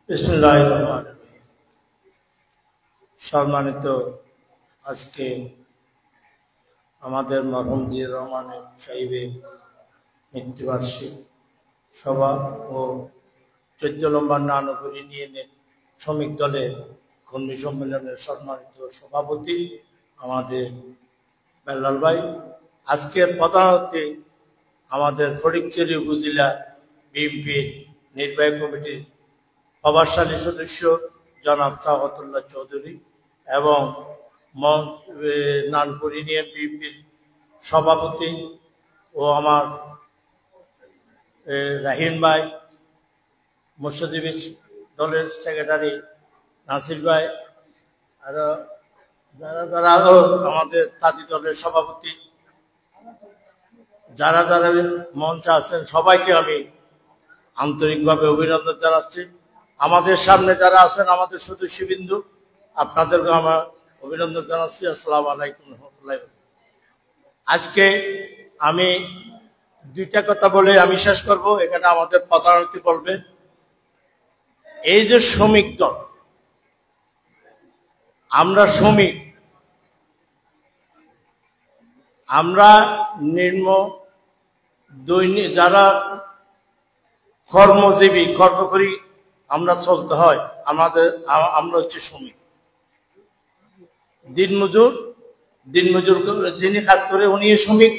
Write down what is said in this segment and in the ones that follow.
বিসমিল্লাহির রহমানির রহিম। সম্মানিত, আজকে আমাদের মরহুম জিয়াউর রহমান সাহেবের মৃত্যুবার্ষিক সভা ও 14 নম্বর নানুপুরি নিয়ে শ্রমিক দলের কর্মী সম্মেলনের সম্মানিত সভাপতি আমাদের বেল্লাল ভাই, আজকের প্রধান অতিথি আমাদের ফটিকছড়ি উপজেলা বিএনপির নির্বাহী কমিটির প্রভাবশালী সদস্য জনাব শওকতুল্লাহ চৌধুরী এবং নানপুর ইউনিয়ন বিএনপির সভাপতি ও আমার রাহিম ভাই, মুর্শিদাবাদ দলের সেক্রেটারি নাসির ভাই, আরো যারা আমাদের তাঁতি দলের সভাপতি, যারা মঞ্চে আছেন সবাইকে আমি আন্তরিকভাবে অভিনন্দন জানাচ্ছি। আমাদের সামনে যারা আছেন আমাদের সদস্যবৃন্দ, আপনাদেরকে আমার অভিনন্দন জানাচ্ছি। আসসালামু আলাইকুম রহমতুল্লাহ। আজকে আমি দুইটা কথা বলে আমি শেষ করব। এখানে আমাদের প্রধান অতিথি বলবে, এই যে শ্রমিক দল, আমরা শ্রমিক, আমরা নিম্ন দৈনিক যারা কর্মজীবী কর্ম করি, আমরা চলতে হয়, আমরা হচ্ছে শ্রমিক, দিনমজুর যিনি কাজ করে উনি শ্রমিক,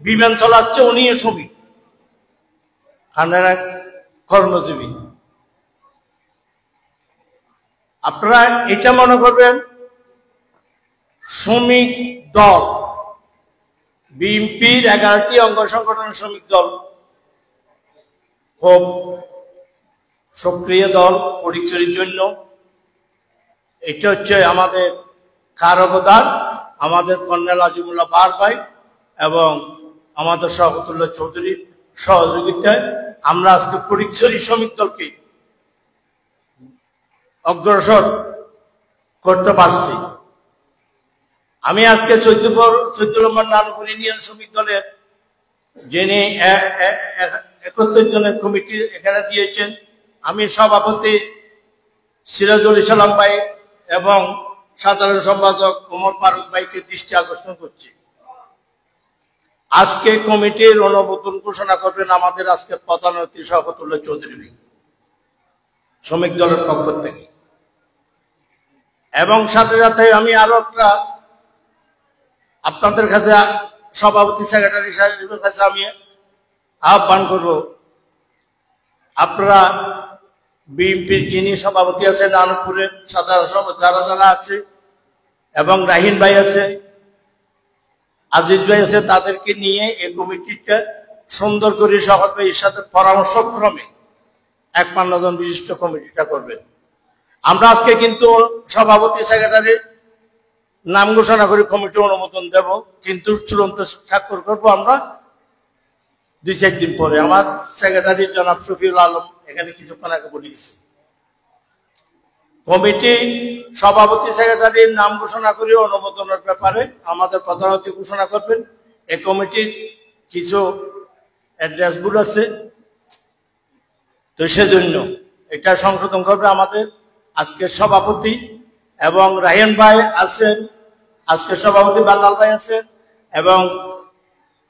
বিমান চালাচ্ছে উনি শ্রমিক, কর্মজীবী। আপনারা এটা মনে করবেন শ্রমিক দল, বিএনপির 11টি অঙ্গ সংগঠনের শ্রমিক দল খুব সক্রিয় দল ফটিকছড়ির জন্য। এটা হচ্ছে আমাদের কার অবদান, আমাদের কর্নেল আজিমুল্লাহ বার ভাই এবং আমাদের শওকতুল্লাহ চৌধুরীর সহযোগিতায় আমরা আজকে ফটিকছড়ি শ্রমিক দলকে অগ্রসর করতে পারছি। আমি আজকে 14 নম্বর নানুপুর ইউনিয়ন শ্রমিক দলের যিনি 71 জনের কমিটি এখানে দিয়েছেন, আমি সভাপতি সিরাজুল ইসলাম ভাই এবং সাধারণ সম্পাদক ওমর ফারুক ভাইকে দৃষ্টি আকর্ষণ করছি। আজকে কমিটির অনুমোদন ঘোষণা করবেন আমাদের আজকে প্রধান অতিথি শওকতুল্লাহ চৌধুরী শ্রমিক দলের পক্ষ থেকে। এবং সাথে সাথে আমি আরো একটা আপনাদের কাছে সভাপতি সেক্রেটারি সাহেবের কাছে আমি আহ্বান করব, আপনারা বিএনপির যিনি সভাপতি আছেন নানুপুরের সাধারণ সভাপতি যারা আছে এবং রাহিম ভাই আছে, আজিজ ভাই আছে, তাদেরকে নিয়ে এই কমিটিটা সুন্দর করে শওকত ভাইয়ের সাথে পরামর্শ ক্রমে 51 জন বিশিষ্ট কমিটিটা করবেন। আমরা আজকে কিন্তু সভাপতি সেক্রেটারি নাম ঘোষণা করে কমিটি অনুমোদন দেব, কিন্তু চূড়ান্ত স্বাক্ষর করবো আমরা 2-4 দিন পরে। আমার সেক্রেটারি জনাব শফিউল আলম এখানে কিছুক্ষণ আগে বলেছি, কমিটি সভাপতি সেক্রেটারির নাম ঘোষণা করে অনুমোদনের ব্যাপারে আমাদের প্রধান অতিথি ঘোষণা করবেন। এই কমিটির কিছু অ্যাড্রেস বুক আছে, তো সেজন্য এটা সংশোধন করবে আমাদের আজকের সভাপতি এবং রাহিম ভাই আছেন, আজকের সভাপতি বেল্লাল ভাই আছেন এবং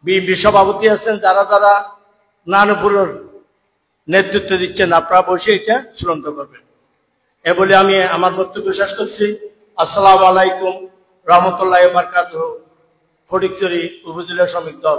বিএনপি সভাপতি আছেন, যারা নানুপুরের নেতৃত্ব দিচ্ছেন। আপনারা বসে এটা চূড়ান্ত করবেন। এ বলে আমি আমার বক্তব্য শেষ করছি। আসসালামু আলাইকুম রহমতুল্লাহি ওয়া বারাকাতুহু। ফটিকছড়ি উপজেলা শ্রমিক দল।